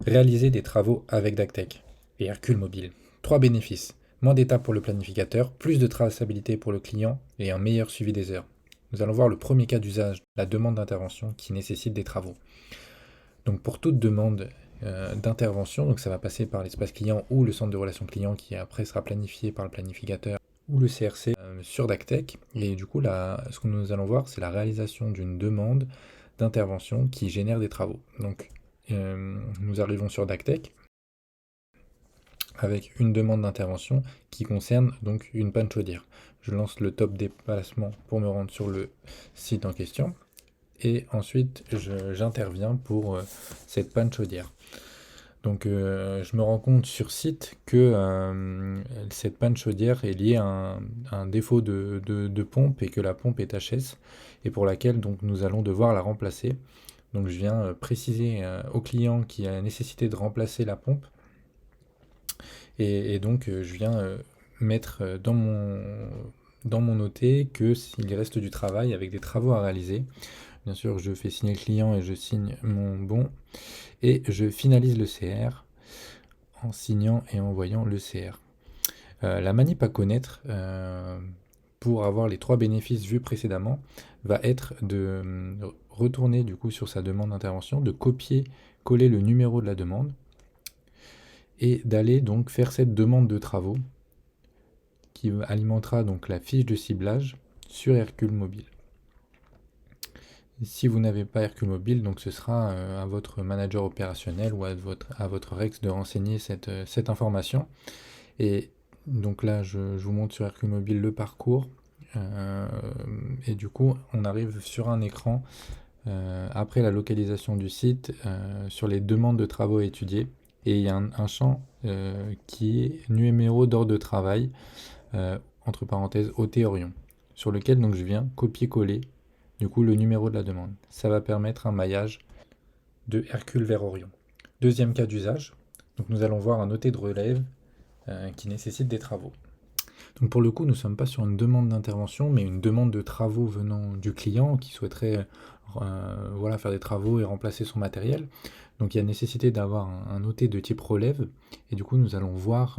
Réaliser des travaux avec DACTEC et Hercule Mobile. Trois bénéfices. Moins d'étapes pour le planificateur, plus de traçabilité pour le client et un meilleur suivi des heures. Nous allons voir le premier cas d'usage, la demande d'intervention qui nécessite des travaux. Donc pour toute demande d'intervention, donc ça va passer par l'espace client ou le centre de relations client qui après sera planifié par le planificateur ou le CRC sur DACTEC. Et du coup, là, ce que nous allons voir, c'est la réalisation d'une demande d'intervention qui génère des travaux. Donc nous arrivons sur DACTEC avec une demande d'intervention qui concerne donc une panne chaudière. Je lance le top déplacement pour me rendre sur le site en question et ensuite j'interviens pour cette panne chaudière. Donc je me rends compte sur site que cette panne chaudière est liée à un défaut de pompe et que la pompe est HS et pour laquelle donc, nous allons devoir la remplacer. Donc je viens préciser au client qu'il y a la nécessité de remplacer la pompe et donc je viens mettre dans mon noté que s'il reste du travail avec des travaux à réaliser. Bien sûr, je fais signer le client et je signe mon bon. Et je finalise le CR en signant et envoyant le CR. La manip à connaître pour avoir les trois bénéfices vus précédemment va être de retourner du coup sur sa demande d'intervention, de copier-coller le numéro de la demande et d'aller donc faire cette demande de travaux qui alimentera donc la fiche de ciblage sur Hercule Mobile. Si vous n'avez pas Hercule Mobile, donc ce sera à votre manager opérationnel ou à votre Rex de renseigner cette information. Et donc là, je vous montre sur Hercule Mobile le parcours. Et du coup, on arrive sur un écran après la localisation du site sur les demandes de travaux à étudier. Et il y a un champ qui est numéro d'ordre de travail, entre parenthèses OT Orion, sur lequel donc je viens copier-coller du coup le numéro de la demande. Ça va permettre un maillage de Hercule vers Orion. Deuxième cas d'usage, donc nous allons voir un OT de relève qui nécessite des travaux. Donc pour le coup, nous ne sommes pas sur une demande d'intervention, mais une demande de travaux venant du client qui souhaiterait faire des travaux et remplacer son matériel. Donc il y a nécessité d'avoir un OT de type relève, et du coup nous allons voir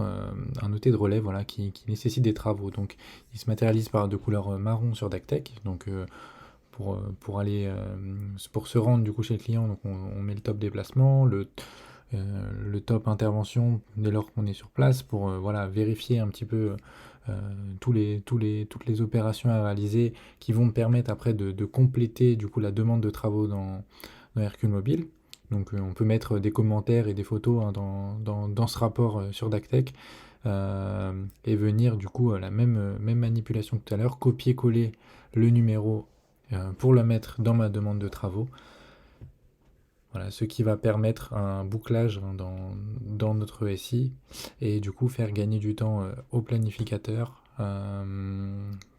un OT de relève qui nécessite des travaux. Donc il se matérialise par de couleur marron sur DACTEC. Donc pour se rendre du coup chez le client, donc on met le top déplacement, le top intervention dès lors qu'on est sur place pour vérifier un petit peu toutes les opérations à réaliser qui vont me permettre après de compléter du coup la demande de travaux dans Hercule Mobile. Donc on peut mettre des commentaires et des photos dans ce rapport sur DACTEC et venir du coup à la même manipulation que tout à l'heure, copier-coller le numéro pour le mettre dans ma demande de travaux. Voilà, ce qui va permettre un bouclage dans notre SI et du coup faire gagner du temps au planificateur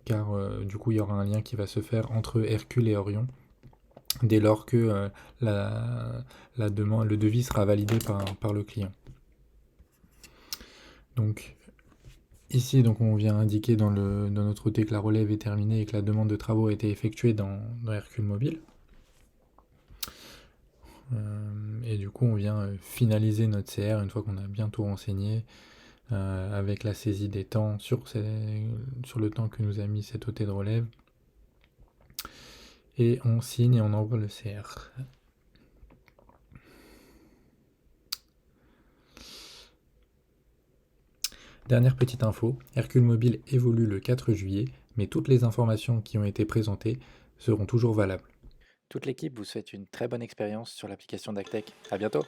car du coup il y aura un lien qui va se faire entre Hercule et Orion dès lors que la demande, le devis sera validé par le client. Donc ici donc on vient indiquer dans notre OT que la relève est terminée et que la demande de travaux a été effectuée dans Hercule Mobile. Et du coup on vient finaliser notre CR une fois qu'on a bien tout renseigné avec la saisie des temps sur le temps que nous a mis cet OT de relève. Et on signe et on envoie le CR. Dernière petite info, Hercule Mobile évolue le 4 juillet, mais toutes les informations qui ont été présentées seront toujours valables. Toute l'équipe vous souhaite une très bonne expérience sur l'application DACTEC. À bientôt!